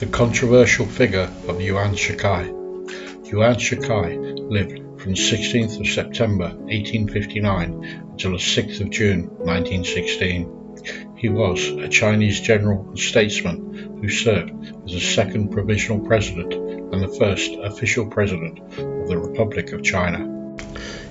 The controversial figure of Yuan Shikai. Yuan Shikai lived from the 16th of September 1859 until the 6th of June 1916. He was a Chinese general and statesman who served as the second provisional president and the first official president of the Republic of China.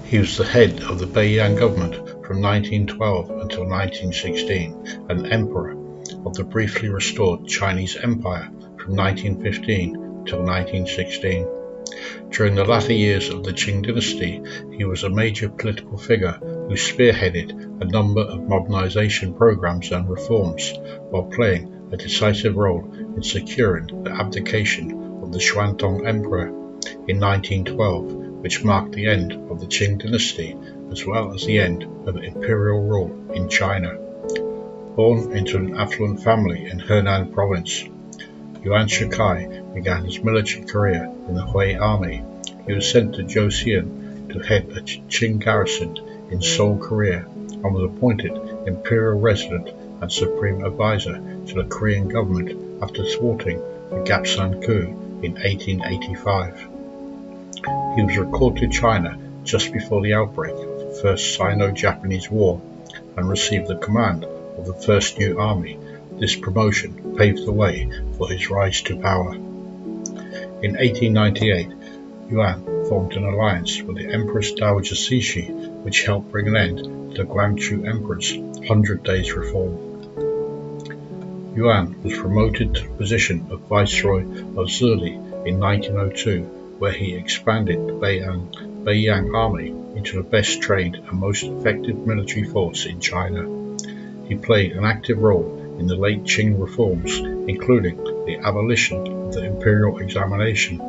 He was the head of the Beiyang government from 1912 until 1916 and emperor of the briefly restored Chinese Empire from 1915 till 1916. During the latter years of the Qing dynasty, he was a major political figure who spearheaded a number of modernization programs and reforms, while playing a decisive role in securing the abdication of the Xuantong Emperor in 1912, which marked the end of the Qing dynasty as well as the end of imperial rule in China. Born into an affluent family in Henan province, Yuan Shikai began his military career in the Huai Army. He was sent to Joseon to head a Qing garrison in Seoul, Korea, and was appointed imperial resident and supreme advisor to the Korean government after thwarting the Gapsin Coup in 1885. He was recalled to China just before the outbreak of the First Sino-Japanese War and received the command of the First New Army. This promotion paved the way for his rise to power. In 1898, Yuan formed an alliance with the Empress Dowager Cixi, which helped bring an end to the Guangxu Emperor's 100 Days Reform. Yuan was promoted to the position of Viceroy of Zili in 1902, where he expanded the Beiyang Army into the best trained and most effective military force in China. He played an active role in the late Qing reforms, including the abolition of the imperial examination.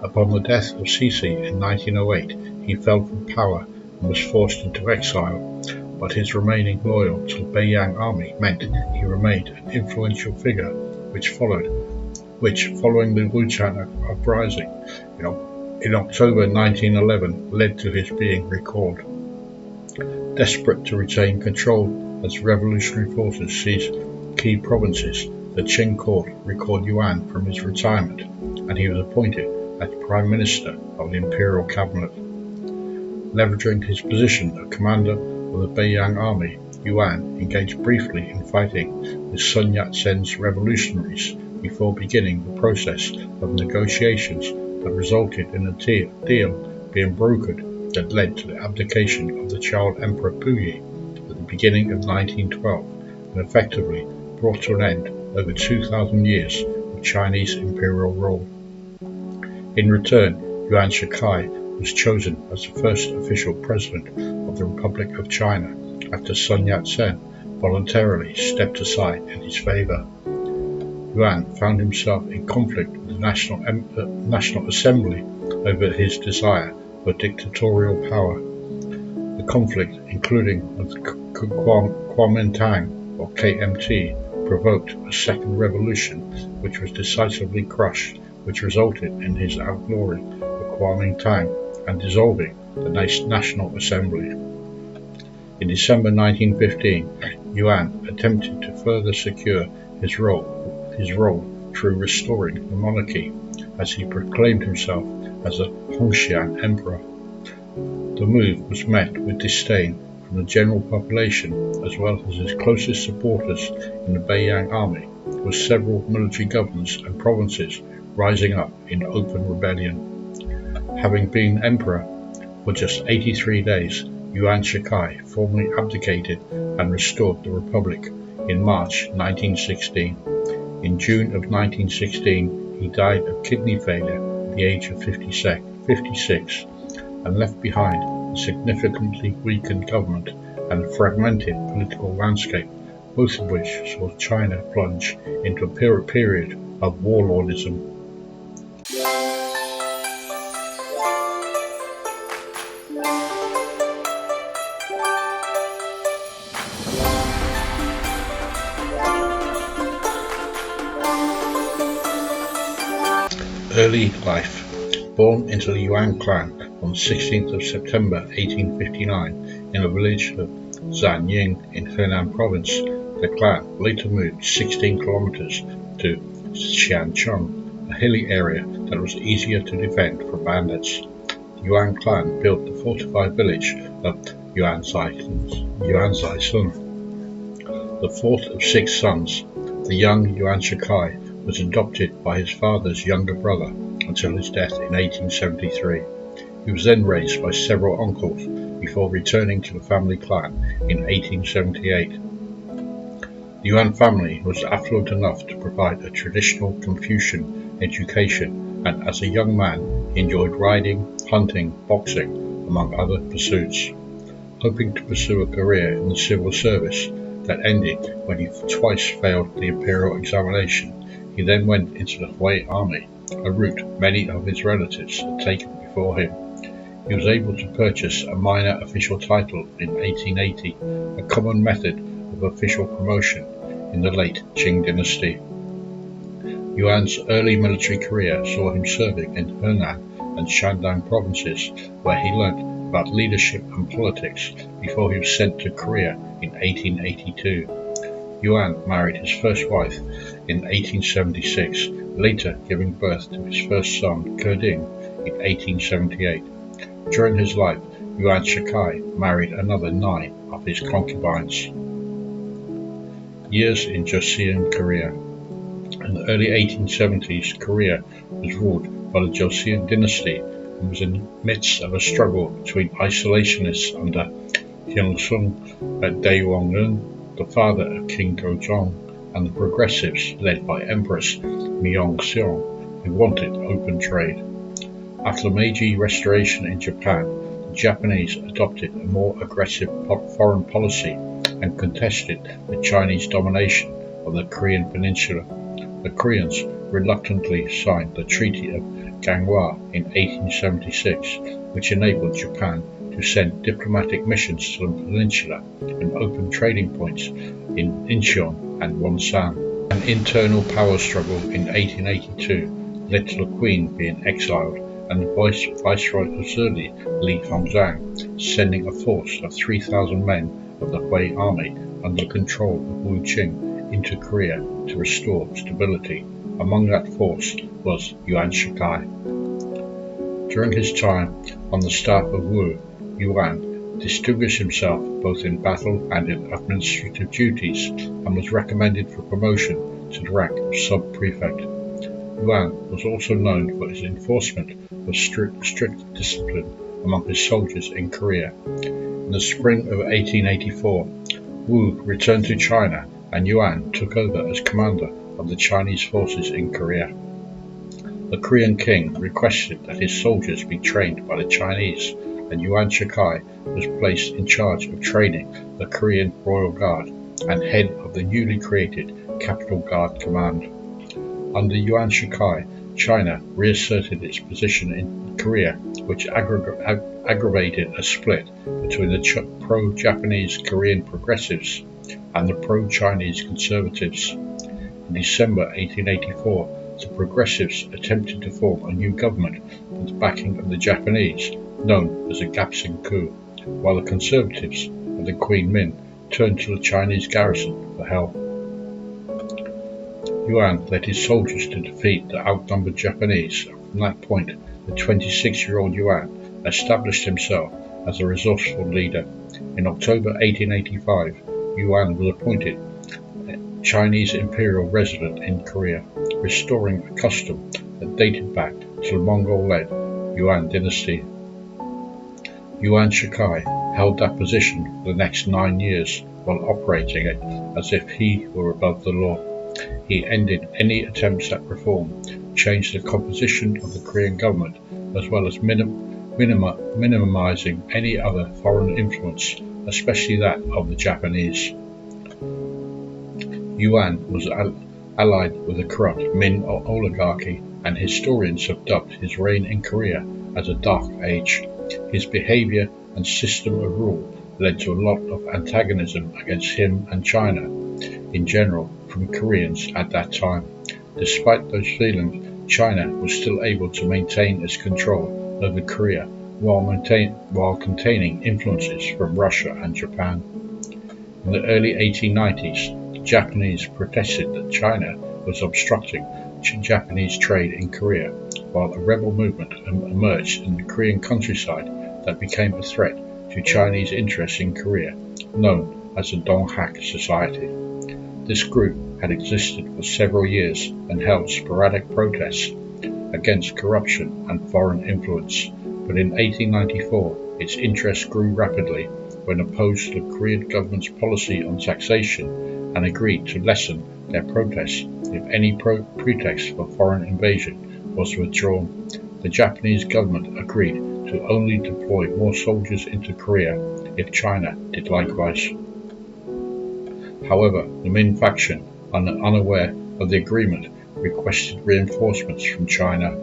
Upon the death of Cixi in 1908, he fell from power and was forced into exile, but his remaining loyal to the Beiyang army meant he remained an influential figure, which following the Wuchang uprising in October 1911 led to his being recalled. Desperate to retain control as revolutionary forces seized key provinces, the Qing court recalled Yuan from his retirement, and he was appointed as Prime Minister of the Imperial Cabinet. Leveraging his position of commander of the Beiyang army, Yuan engaged briefly in fighting with Sun Yat-sen's revolutionaries before beginning the process of negotiations that resulted in a deal being brokered that led to the abdication of the child Emperor Puyi at the beginning of 1912 and effectively brought to an end over 2,000 years of Chinese imperial rule. In return, Yuan Shikai was chosen as the first official president of the Republic of China after Sun Yat-sen voluntarily stepped aside in his favor. Yuan found himself in conflict with the National Assembly over his desire for dictatorial power. The conflict, including with Kuomintang or KMT, provoked a second revolution which was decisively crushed, which resulted in his outlawing the Kuomintang and dissolving the National Assembly. In December 1915, Yuan attempted to further secure his role through restoring the monarchy, as he proclaimed himself as a Hongxiang Emperor. The move was met with disdain from the general population as well as his closest supporters in the Beiyang army, with several military governors and provinces rising up in open rebellion. Having been emperor for just 83 days, Yuan Shikai formally abdicated and restored the republic in March 1916. In June of 1916, he died of kidney failure at the age of 56 and left behind a significantly weakened government and a fragmented political landscape, both of which saw China plunge into a period of warlordism. Early life. Born into the Yuan clan on the 16th of September 1859 in a village of Zanying in Henan province, the clan later moved 16 kilometers to Xiancheng, a hilly area that was easier to defend from bandits. The Yuan clan built the fortified village of Yuanzai Sun. The fourth of 6 sons, the young Yuan Shikai was adopted by his father's younger brother until his death in 1873. He was then raised by several uncles before returning to the family clan in 1878. The Yuan family was affluent enough to provide a traditional Confucian education, and as a young man he enjoyed riding, hunting, boxing, among other pursuits. Hoping to pursue a career in the civil service that ended when he twice failed the imperial examination, he then went into the Huai Army, a route many of his relatives had taken before him. He was able to purchase a minor official title in 1880, a common method of official promotion in the late Qing dynasty. Yuan's early military career saw him serving in Henan and Shandong provinces, where he learnt about leadership and politics before he was sent to Korea in 1882. Yuan married his first wife in 1876, later giving birth to his first son, Keding, in 1878. During his life, Yuan Shikai married another 9 of his concubines. Years in Joseon, Korea. In the early 1870s, Korea was ruled by the Joseon dynasty and was in the midst of a struggle between isolationists under Gyeongsung Daewongun, the father of King Gojong, and the progressives led by Empress Myeongseong, who wanted open trade. After the Meiji Restoration in Japan, the Japanese adopted a more aggressive foreign policy and contested the Chinese domination of the Korean peninsula. The Koreans reluctantly signed the Treaty of Ganghwa in 1876, which enabled Japan to send diplomatic missions to the peninsula and open trading points in Incheon and Wonsan. An internal power struggle in 1882 led to the Queen being exiled and the Viceroy of Seoul, Li Hongzhang, sending a force of 3,000 men of the Huai Army under the control of Wu Qing into Korea to restore stability. Among that force was Yuan Shikai. During his time on the staff of Wu, Yuan distinguished himself both in battle and in administrative duties and was recommended for promotion to the rank of sub-prefect. Yuan was also known for his enforcement of strict discipline among his soldiers in Korea. In the spring of 1884, Wu returned to China and Yuan took over as commander of the Chinese forces in Korea. The Korean king requested that his soldiers be trained by the Chinese, and Yuan Shikai was placed in charge of training the Korean Royal Guard and head of the newly created Capital Guard Command. Under Yuan Shikai, China reasserted its position in Korea, which aggravated a split between the pro-Japanese Korean progressives and the pro-Chinese conservatives. In December 1884, the progressives attempted to form a new government with the backing of the Japanese, known as the Gapsin Coup, while the conservatives of the Queen Min turned to the Chinese garrison for help. Yuan led his soldiers to defeat the outnumbered Japanese, and from that point the 26-year-old Yuan established himself as a resourceful leader. In October 1885, Yuan was appointed Chinese imperial resident in Korea, restoring a custom that dated back to the Mongol-led Yuan dynasty. Yuan Shikai held that position for the next 9 years while operating it as if he were above the law. He ended any attempts at reform, changed the composition of the Korean government, as well as minimizing any other foreign influence, especially that of the Japanese. Yuan was allied with the corrupt Min oligarchy, and historians have dubbed his reign in Korea as a dark age. His behavior and system of rule led to a lot of antagonism against him and China in general from Koreans at that time. Despite those feelings, China was still able to maintain its control over Korea while containing influences from Russia and Japan. In the early 1890s, the Japanese protested that China was obstructing Japanese trade in Korea, while a rebel movement emerged in the Korean countryside that became a threat to Chinese interests in Korea, known as the Donghak Society. This group had existed for several years and held sporadic protests against corruption and foreign influence, but in 1894 its interest grew rapidly when opposed to the Korean government's policy on taxation and agreed to lessen their protests if any pretext for foreign invasion was withdrawn. The Japanese government agreed to only deploy more soldiers into Korea if China did likewise. However, the Min faction, unaware of the agreement, requested reinforcements from China.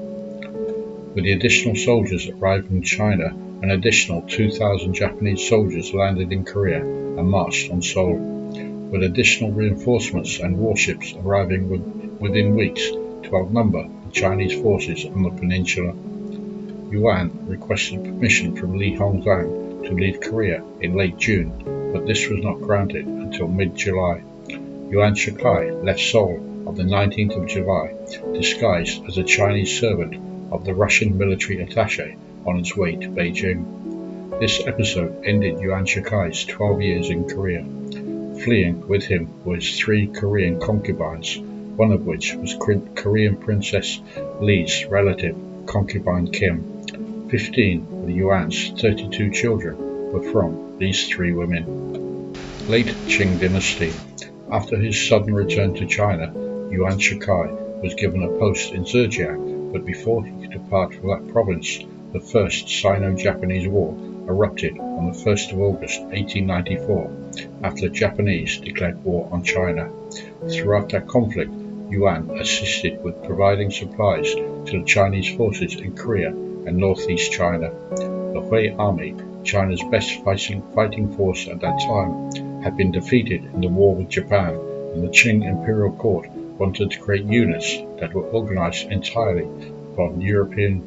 With the additional soldiers arriving in China, an additional 2,000 Japanese soldiers landed in Korea and marched on Seoul. With additional reinforcements and warships arriving within weeks to outnumber the Chinese forces on the peninsula. Yuan requested permission from Li Hongzhang to leave Korea in late June, but this was not granted until mid-July. Yuan Shikai left Seoul on the 19th of July, disguised as a Chinese servant of the Russian military attaché on its way to Beijing. This episode ended Yuan Shikai's 12 years in Korea. Fleeing with him were his 3 Korean concubines, one of which was Korean Princess Li's relative, concubine Kim. 15 of the Yuan's 32 children were from these 3 women. Late Qing dynasty. After his sudden return to China, Yuan Shikai was given a post in Zhejiang, but before he could depart from that province, the First Sino-Japanese War erupted on the 1st of August 1894, after the Japanese declared war on China. Throughout that conflict, Yuan assisted with providing supplies to the Chinese forces in Korea and northeast China. The Huai Army, China's best fighting force at that time, had been defeated in the war with Japan, and the Qing imperial court wanted to create units that were organized entirely upon European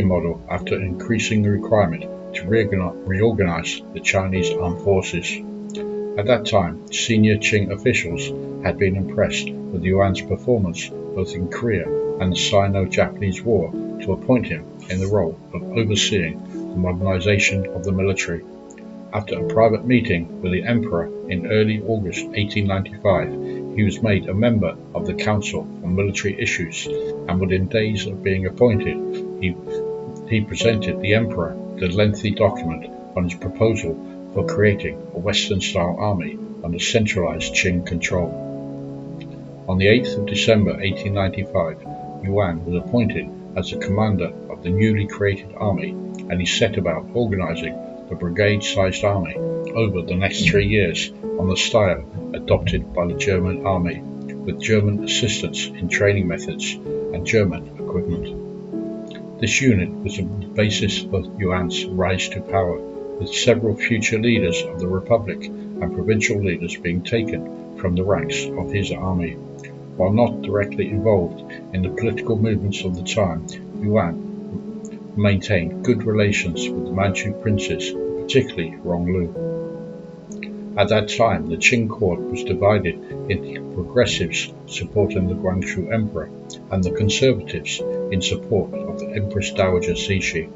model after increasing the requirement to reorganize the Chinese armed forces. At that time, senior Qing officials had been impressed with Yuan's performance both in Korea and the Sino-Japanese War to appoint him in the role of overseeing the modernization of the military. After a private meeting with the Emperor in early August 1895, he was made a member of the Council on Military Issues, and within days of being appointed, he presented the Emperor the lengthy document on his proposal for creating a Western-style army under centralized Qing control. On the 8th of December 1895, Yuan was appointed as the commander of the newly created army, and he set about organizing the brigade-sized army over the next 3 years on the style adopted by the German army, with German assistance in training methods and German equipment. This unit was the basis for Yuan's rise to power, with several future leaders of the Republic and provincial leaders being taken from the ranks of his army. While not directly involved in the political movements of the time, Yuan maintained good relations with the Manchu princes, particularly Ronglu. At that time, the Qing court was divided into progressives supporting the Guangxu Emperor and the conservatives in support of the Empress Dowager Cixi.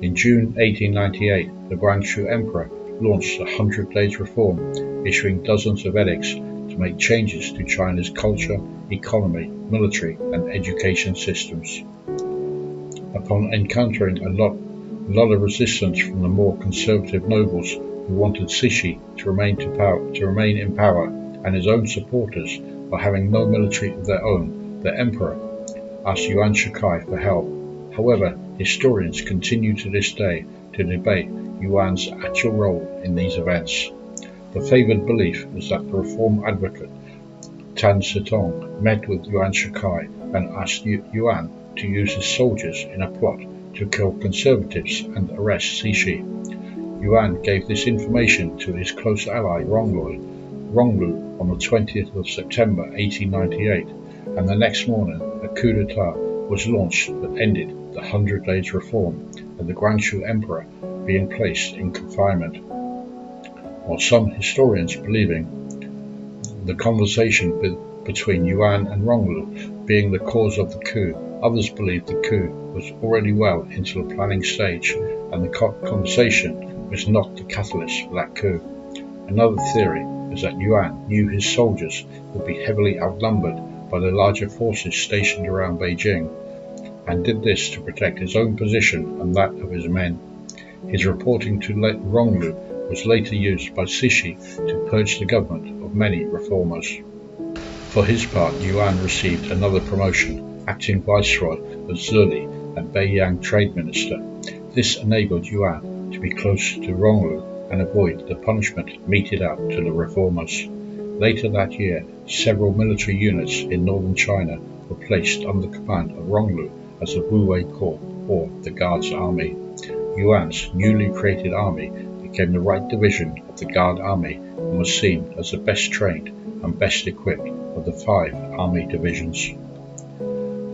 In June 1898, the Guangxu Emperor launched the 100 Days Reform, issuing dozens of edicts to make changes to China's culture, economy, military, and education systems. Upon encountering a lot of resistance from the more conservative nobles who wanted Cixi to remain in power, and his own supporters while having no military of their own, the emperor asked Yuan Shikai for help. However, historians continue to this day to debate Yuan's actual role in these events. The favored belief is that the reform advocate Tan Sitong met with Yuan Shikai and asked Yuan to use his soldiers in a plot to kill conservatives and arrest Cixi. Yuan gave this information to his close ally Ronglu on the 20th of September 1898, and the next morning a coup d'etat was launched that ended the 100 Days Reform and the Guangxu Emperor being placed in confinement. While some historians believing the conversation between Yuan and Ronglu being the cause of the coup. Others believed the coup was already well into the planning stage and the conversation was not the catalyst for that coup. Another theory is that Yuan knew his soldiers would be heavily outnumbered by the larger forces stationed around Beijing, and did this to protect his own position and that of his men. His reporting to Ronglu was later used by Cixi to purge the government of many reformers. For his part, Yuan received another promotion, acting viceroy of Zili and Beiyang trade minister. This enabled Yuan to be close to Ronglu and avoid the punishment meted out to the reformers. Later that year, several military units in northern China were placed under the command of Ronglu as the Huai Corps, or the Guards Army. Yuan's newly created army became the right division of the Guard Army and was seen as the best trained and best equipped of the 5 army divisions.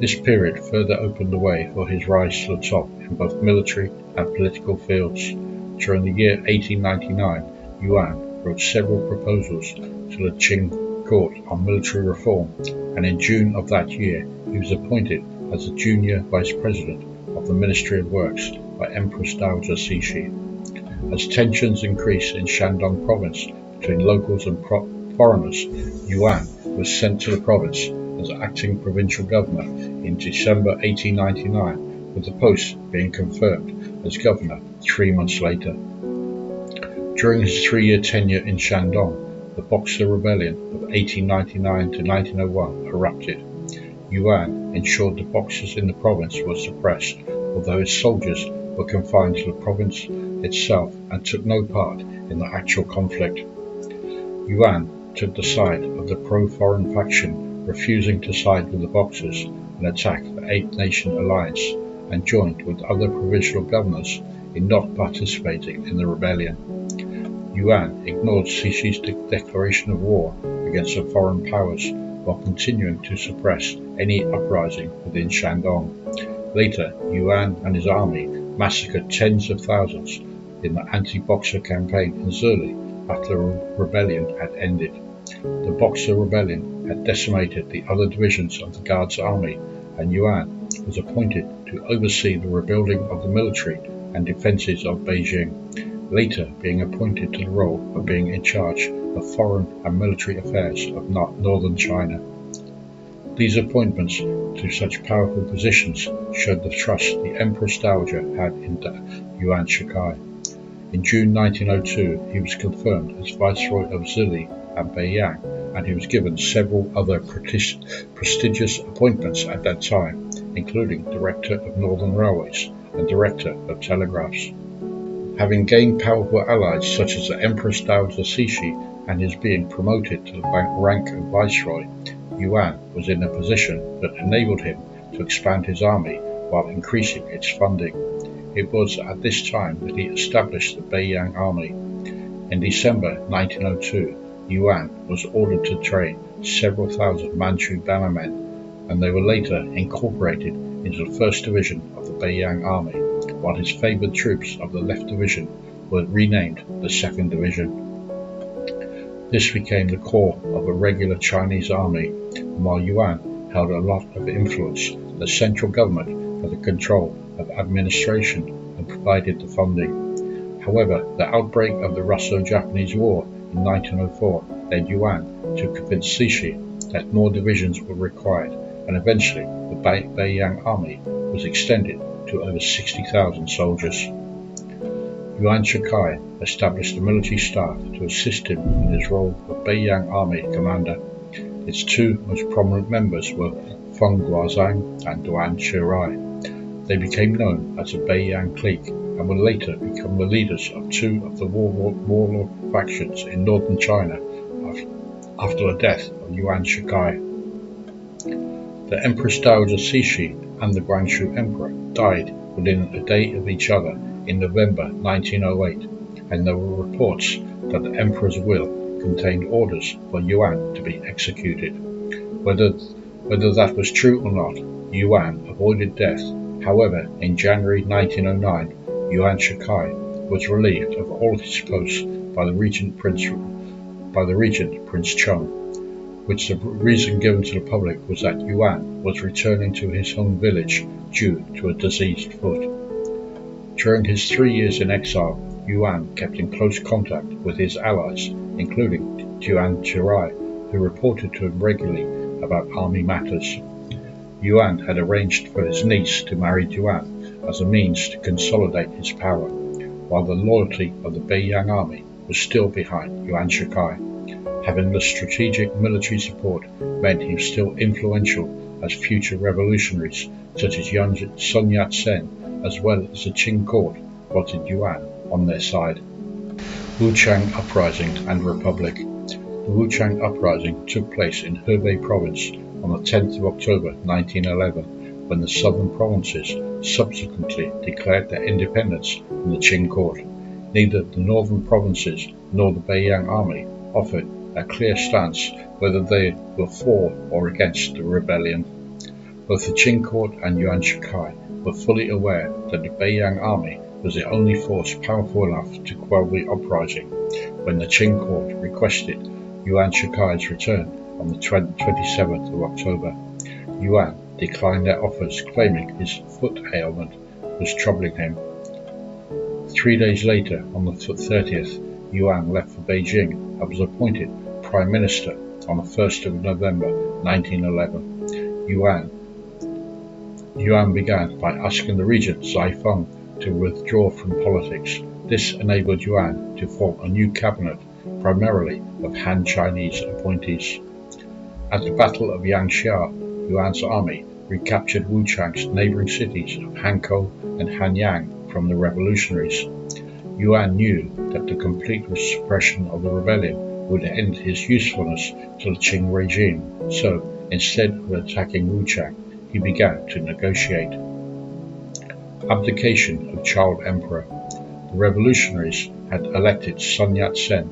This period further opened the way for his rise to the top in both military and political fields. During the year 1899, Yuan wrote several proposals to the Qing court on military reform, and in June of that year he was appointed as the junior vice president of the Ministry of Works by Empress Dowager Cixi. As tensions increased in Shandong province between locals and foreigners, Yuan was sent to the province as acting provincial governor in December 1899, with the post being confirmed as governor 3 months later. During his 3-year tenure in Shandong, the Boxer Rebellion of 1899 to 1901 erupted. Yuan ensured the Boxers in the province were suppressed, although his soldiers were confined to the province itself and took no part in the actual conflict. Yuan took the side of the pro-foreign faction, refusing to side with the Boxers and attack the Eight-Nation Alliance, and joined with other provincial governors in not participating in the rebellion. Yuan ignored Cixi's declaration of war against the foreign powers while continuing to suppress any uprising within Shandong. Later, Yuan and his army massacred tens of thousands in the anti-Boxer campaign in Zili after the rebellion had ended. The Boxer rebellion had decimated the other divisions of the Guards Army, and Yuan was appointed to oversee the rebuilding of the military and defences of Beijing, later being appointed to the role of being in charge of foreign and military affairs of northern China. These appointments to such powerful positions showed the trust the Empress Dowager had in Yuan Shikai. In June 1902, he was confirmed as Viceroy of Zili and Beiyang, and he was given several other prestigious appointments at that time, including Director of Northern Railways and Director of Telegraphs. Having gained powerful allies such as the Empress Dowager Cixi and his being promoted to the rank of Viceroy, Yuan was in a position that enabled him to expand his army while increasing its funding. It was at this time that he established the Beiyang Army. In December 1902, Yuan was ordered to train several thousand Manchu bannermen, and they were later incorporated into the 1st Division of the Beiyang Army, while his favoured troops of the Left Division were renamed the 2nd Division. This became the core of a regular Chinese army, and while Yuan held a lot of influence, the central government had the control of administration and provided the funding. However, the outbreak of the Russo-Japanese War in 1904 led Yuan to convince Cixi that more divisions were required, and eventually the Beiyang army was extended to over 60,000 soldiers. Yuan Shikai established a military staff to assist him in his role of Beiyang army commander. Its 2 most prominent members were Feng Guozhang and Duan Shirai. They became known as the Beiyang clique and would later become the leaders of 2 of the warlord factions in northern China after the death of Yuan Shikai. The Empress Dowager Cixi and the Guangxu Emperor died within a day of each other in November 1908, and there were reports that the Emperor's will contained orders for Yuan to be executed. Whether that was true or not, Yuan avoided death. However, in January 1909, Yuan Shikai was relieved of all his posts by the regent Prince Chung. which the reason given to the public was that Yuan was returning to his home village due to a diseased foot. During his 3 years in exile, Yuan kept in close contact with his allies, including Yuan Shikai, who reported to him regularly about army matters. Yuan had arranged for his niece to marry Yuan as a means to consolidate his power, while the loyalty of the Beiyang army was still behind Yuan Shikai. Having the strategic military support meant he was still influential as future revolutionaries such as Sun Yat-sen, as well as the Qing court, wanted Yuan on their side. Wuchang Uprising and Republic. The Wuchang Uprising took place in Hebei province on the 10th of October 1911, when the southern provinces subsequently declared their independence from the Qing court. Neither the northern provinces nor the Beiyang army offered a clear stance whether they were for or against the rebellion. Both the Qing court and Yuan Shikai were fully aware that the Beiyang army was the only force powerful enough to quell the uprising. When the Qing court requested Yuan Shikai's return on the 27th of October, Yuan declined their offers, claiming his foot ailment was troubling him. 3 days later, on the 30th, Yuan left for Beijing and was appointed Prime Minister on the 1st of November 1911. Yuan began by asking the regent Zai Feng to withdraw from politics. This enabled Yuan to form a new cabinet, primarily of Han Chinese appointees. At the Battle of Yangxia, Yuan's army recaptured Wuchang's neighboring cities of Hankou and Hanyang from the revolutionaries. Yuan knew that the complete suppression of the rebellion would end his usefulness to the Qing regime, so instead of attacking Wuchang, he began to negotiate. Abdication of Child Emperor. The revolutionaries had elected Sun Yat-sen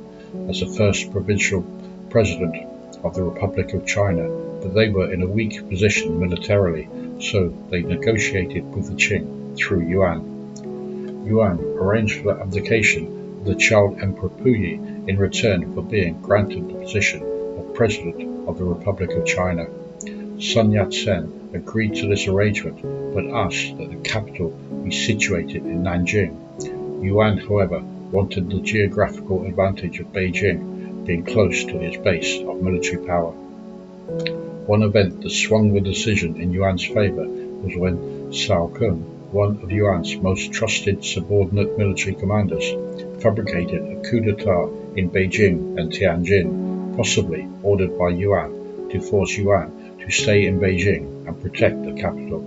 as the first provisional president of the Republic of China, but they were in a weak position militarily, so they negotiated with the Qing through Yuan. Yuan arranged for the abdication of the Child Emperor Puyi in return for being granted the position of President of the Republic of China. Sun Yat-sen agreed to this arrangement, but asked that the capital be situated in Nanjing. Yuan, however, wanted the geographical advantage of Beijing, being close to his base of military power. One event that swung the decision in Yuan's favor was when Cao Kun, one of Yuan's most trusted subordinate military commanders, fabricated a coup d'etat in Beijing and Tianjin, possibly ordered by Yuan to force Yuan to stay in Beijing and protect the capital.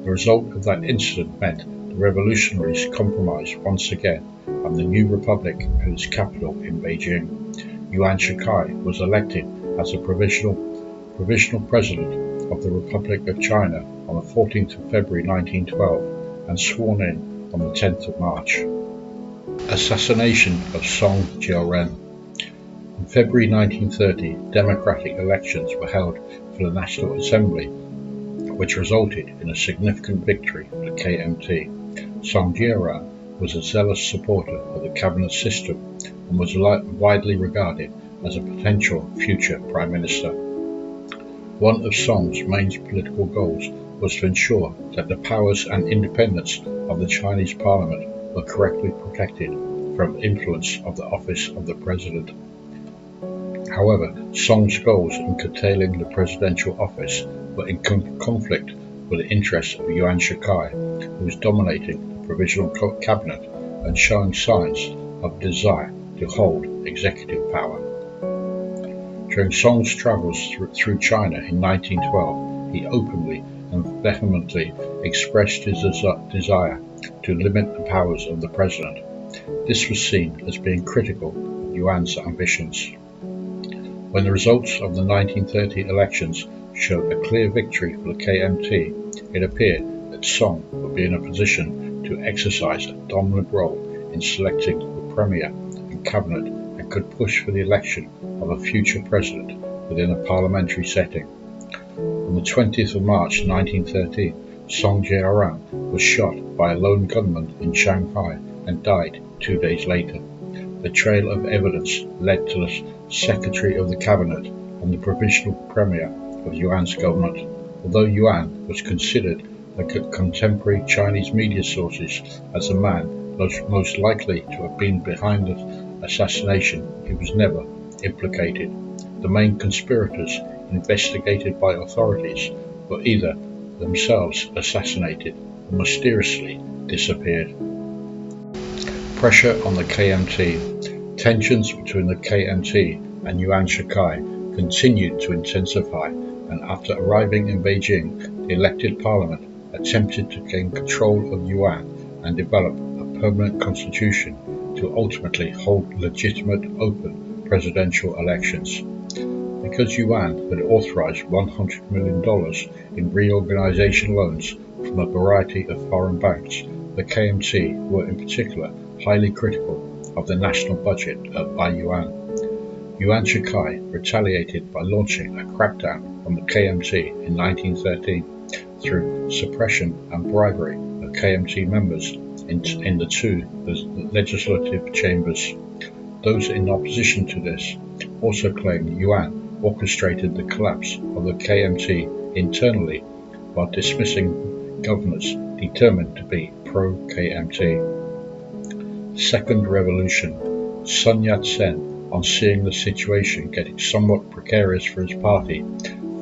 The result of that incident meant the revolutionaries compromised once again, and the new republic had its capital in Beijing. Yuan Shikai was elected as a provisional president of the Republic of China on the 14th of February 1912 and sworn in on the 10th of March. Assassination of Song Jiaoren. In February 1930, democratic elections were held for the National Assembly, which resulted in a significant victory for the KMT. Song Jiaoren was a zealous supporter of the cabinet system and was widely regarded as a potential future prime minister. One of Song's main political goals was to ensure that the powers and independence of the Chinese parliament were correctly protected from influence of the office of the president. However, Song's goals in curtailing the presidential office were in conflict with the interests of Yuan Shikai, who was dominating the provisional cabinet and showing signs of desire to hold executive power. During Song's travels through China in 1912, he openly and vehemently expressed his desire to limit the powers of the president. This was seen as being critical of Yuan's ambitions. When the results of the 1930 elections showed a clear victory for the KMT, it appeared that Song would be in a position to exercise a dominant role in selecting the premier and cabinet and could push for the election of a future president within a parliamentary setting. On the 20th of March 1913, Song Jiaoren was shot by a lone gunman in Shanghai and died 2 days later. The trail of evidence led to the Secretary of the Cabinet and the provisional premier of Yuan's government. Although Yuan was considered by contemporary Chinese media sources as the man most likely to have been behind the assassination, he was never implicated. The main conspirators investigated by authorities were either themselves assassinated or mysteriously disappeared. Pressure on the KMT. Tensions between the KMT and Yuan Shikai continued to intensify, and after arriving in Beijing, the elected parliament attempted to gain control of Yuan and develop a permanent constitution to ultimately hold legitimate open presidential elections. Because Yuan had authorized $100 million in reorganization loans from a variety of foreign banks, the KMT were in particular highly critical of the national budget by Yuan. Yuan Shikai retaliated by launching a crackdown on the KMT in 1913 through suppression and bribery of KMT members in the two legislative chambers. Those in opposition to this also claimed Yuan orchestrated the collapse of the KMT internally while dismissing governors determined to be pro-KMT. Second Revolution. Sun Yat-sen, on seeing the situation getting somewhat precarious for his party,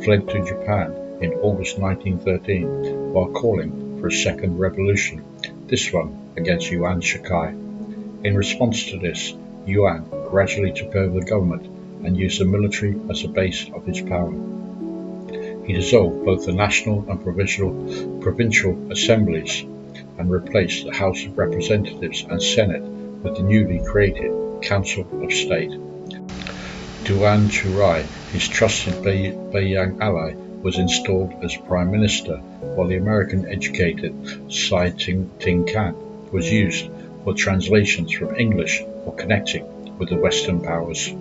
fled to Japan in August 1913 while calling for a second revolution, this one against Yuan Shikai. In response to this, Yuan gradually took over the government and used the military as a base of his power. He dissolved both the national and provincial assemblies and replaced the House of Representatives and Senate with the newly created Council of State. Duan Churai, his trusted Beiyang ally, was installed as Prime Minister, while the American-educated Sai Ting-kan was used for translations from English for connecting with the Western powers.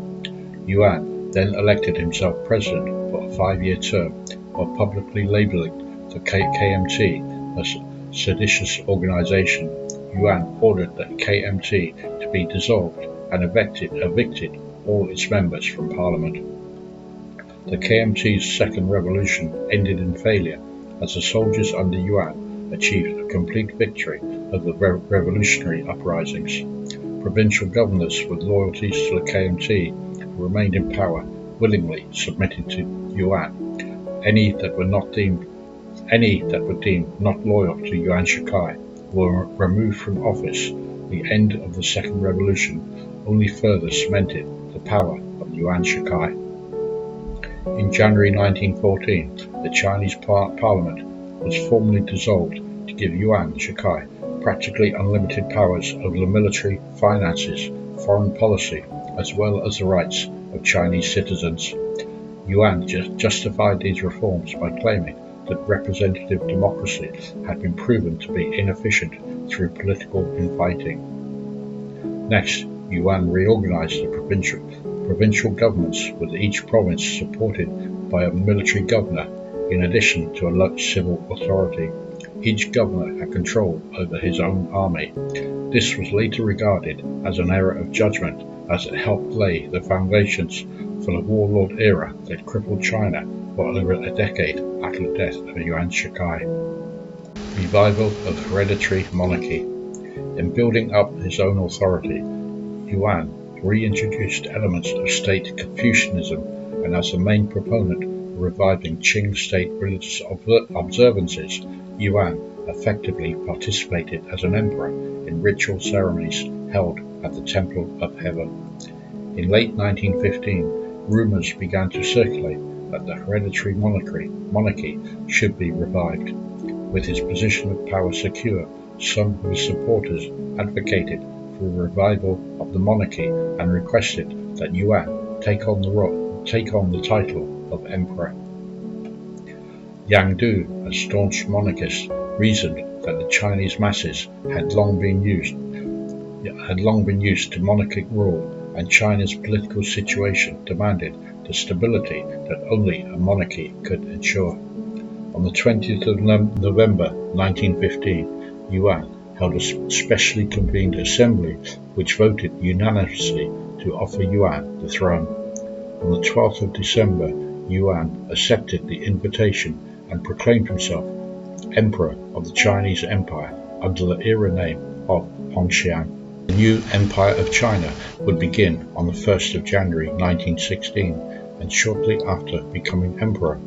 Yuan then elected himself president for a 5-year term, while publicly labeling the KMT as a seditious organization. Yuan ordered the KMT to be dissolved and evicted all its members from parliament. The KMT's second revolution ended in failure as the soldiers under Yuan achieved a complete victory of the revolutionary uprisings. Provincial governors with loyalties to the KMT who remained in power willingly submitted to Yuan. Any that were deemed not loyal to Yuan Shikai were removed from office. The end of the second revolution only further cemented the power of Yuan Shikai. In January 1914, the Chinese parliament was formally dissolved to give Yuan Shikai practically unlimited powers over the military, finances, foreign policy, as well as the rights of Chinese citizens. Yuan justified these reforms by claiming that representative democracy had been proven to be inefficient through political infighting. Next, Yuan reorganized the provincial governments, with each province supported by a military governor in addition to a civil authority. Each governor had control over his own army. This was later regarded as an error of judgment, as it helped lay the foundations for the warlord era that crippled China for over a decade after the death of Yuan Shikai. Revival of hereditary monarchy. In building up his own authority, Yuan reintroduced elements of state Confucianism, and as the main proponent of reviving Qing state religious observances, Yuan effectively participated as an emperor in ritual ceremonies held at the Temple of Heaven. In late 1915, rumors began to circulate that the hereditary monarchy should be revived. With his position of power secure, some of his supporters advocated for a revival of the monarchy and requested that Yuan take on the title of emperor. Yang Du, a staunch monarchist, reasoned that the Chinese masses had long been used to monarchic rule, and China's political situation demanded the stability that only a monarchy could ensure. On the 20th of November 1915, Yuan held a specially convened assembly which voted unanimously to offer Yuan the throne. On the 12th of December, Yuan accepted the invitation and proclaimed himself Emperor of the Chinese Empire under the era name of Hongxiang. The new Empire of China would begin on the 1st of January 1916, and shortly after becoming emperor,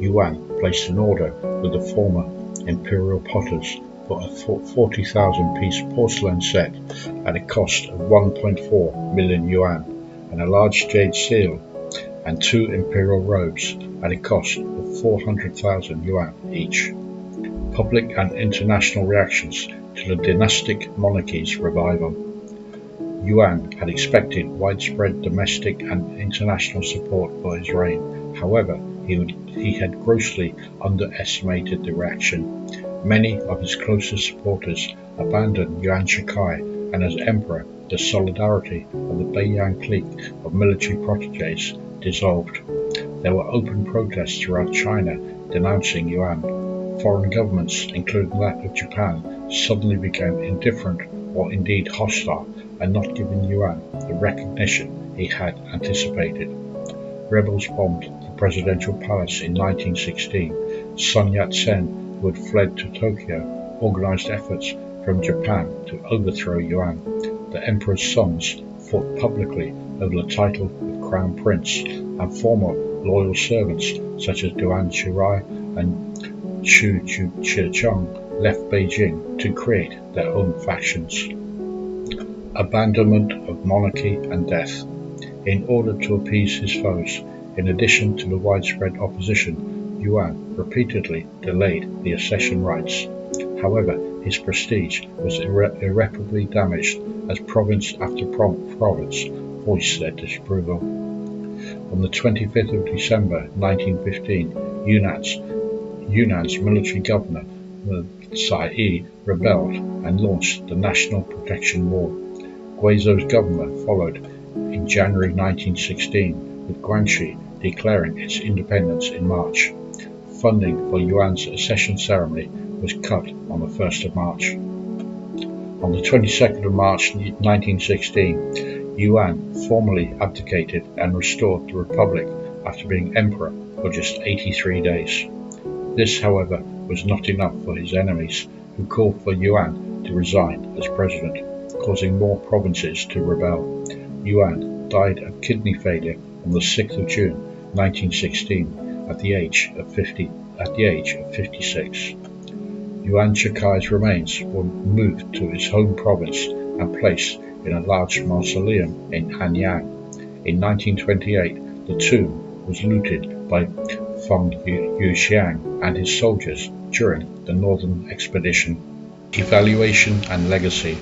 Yuan placed an order with the former imperial potters for a 40,000-piece porcelain set at a cost of 1.4 million yuan, and a large jade seal and 2 imperial robes at a cost of 400,000 yuan each. Public and international reactions to the dynastic monarchy's revival. Yuan had expected widespread domestic and international support for his reign. However, he had grossly underestimated the reaction. Many of his closest supporters abandoned Yuan Shikai, and as emperor, the solidarity of the Beiyang clique of military protégés dissolved. There were open protests throughout China denouncing Yuan. Foreign governments, including that of Japan, suddenly became indifferent or indeed hostile and not giving Yuan the recognition he had anticipated. Rebels bombed the presidential palace in 1916. Sun Yat-sen, who had fled to Tokyo, organized efforts from Japan to overthrow Yuan. The emperor's sons fought publicly over the title of Crown Prince, and former loyal servants such as Yuan Shikai and Chu Chicheng left Beijing to create their own factions. Abandonment of monarchy and death. In order to appease his foes, in addition to the widespread opposition, Yuan repeatedly delayed the accession rites. However, his prestige was irreparably damaged as province after province voiced their disapproval. On the 25th of December 1915, Yunan's military governor, Sai, rebelled and launched the National Protection War. Guizhou's government followed in January 1916, with Guangxi declaring its independence in March. Funding for Yuan's accession ceremony was cut on the 1st of March. On the 22nd of March 1916, Yuan formally abdicated and restored the republic after being emperor for just 83 days. This, however, was not enough for his enemies, who called for Yuan to resign as president, causing more provinces to rebel. Yuan died of kidney failure on the 6th of June 1916 at the age of 56. Yuan Shikai's remains were moved to his home province and placed in a large mausoleum in Hanyang. In 1928, the tomb was looted by Feng Yuxiang and his soldiers during the Northern Expedition. Evaluation and legacy.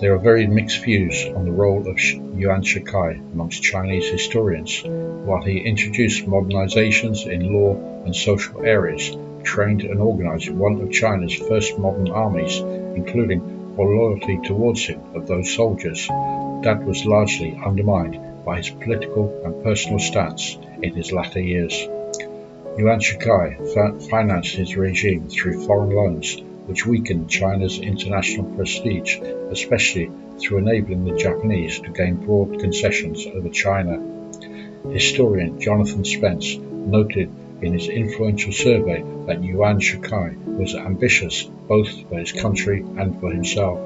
There are very mixed views on the role of Yuan Shikai amongst Chinese historians. While he introduced modernizations in law and social areas, trained and organized one of China's first modern armies, including for loyalty towards him of those soldiers, that was largely undermined by his political and personal stance in his latter years. Yuan Shikai financed his regime through foreign loans, which weakened China's international prestige, especially through enabling the Japanese to gain broad concessions over China. Historian Jonathan Spence noted in his influential survey that Yuan Shikai was ambitious both for his country and for himself,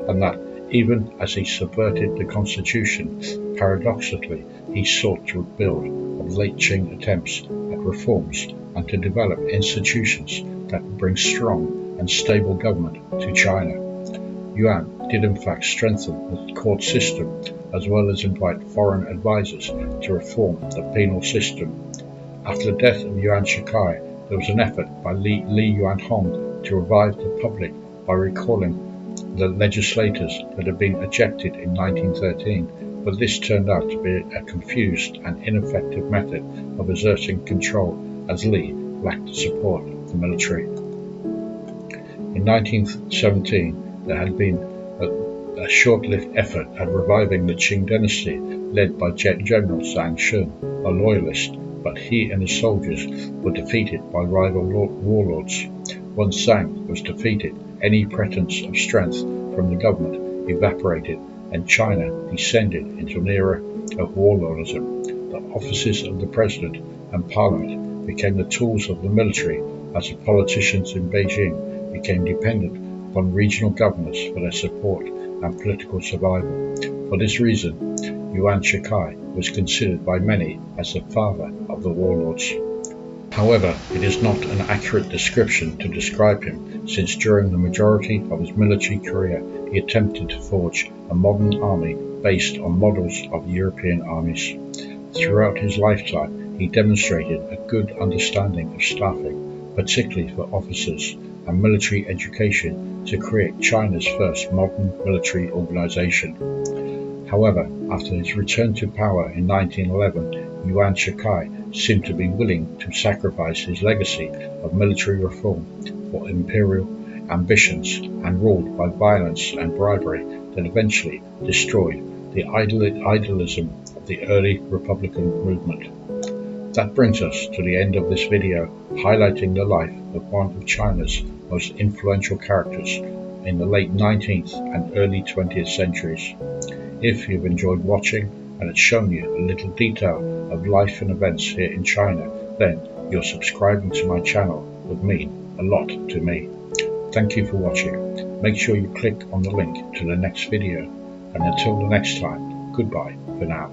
and that even as he subverted the constitution, paradoxically he sought to rebuild on late Qing attempts at reforms and to develop institutions that would bring strong and stable government to China. Yuan did in fact strengthen the court system, as well as invite foreign advisors to reform the penal system. After the death of Yuan Shikai, there was an effort by Li Yuanhong to revive the public by recalling the legislators that had been ejected in 1913, but this turned out to be a confused and ineffective method of exerting control, as Li lacked the support of the military. In 1917, there had been a short-lived effort at reviving the Qing dynasty, led by General Zhang Shun, a loyalist, but he and his soldiers were defeated by rival warlords. Once Zhang was defeated, any pretense of strength from the government evaporated, and China descended into an era of warlordism. the offices of the president and parliament became the tools of the military as the politicians in Beijing became dependent upon regional governors for their support and political survival. For this reason, Yuan Shikai was considered by many as the father of the warlords. However, it is not an accurate description to describe him, since during the majority of his military career he attempted to forge a modern army based on models of European armies. Throughout his lifetime, he demonstrated a good understanding of staffing, particularly for officers, and military education to create China's first modern military organization. However, after his return to power in 1911, Yuan Shikai seemed to be willing to sacrifice his legacy of military reform for imperial ambitions and ruled by violence and bribery that eventually destroyed the idealism of the early Republican movement. That brings us to the end of this video, highlighting the life of one of China's most influential characters in the late 19th and early 20th centuries. If you've enjoyed watching and it's shown you a little detail of life and events here in China, then your subscribing to my channel would mean a lot to me. Thank you for watching. Make sure you click on the link to the next video, and until the next time, goodbye for now.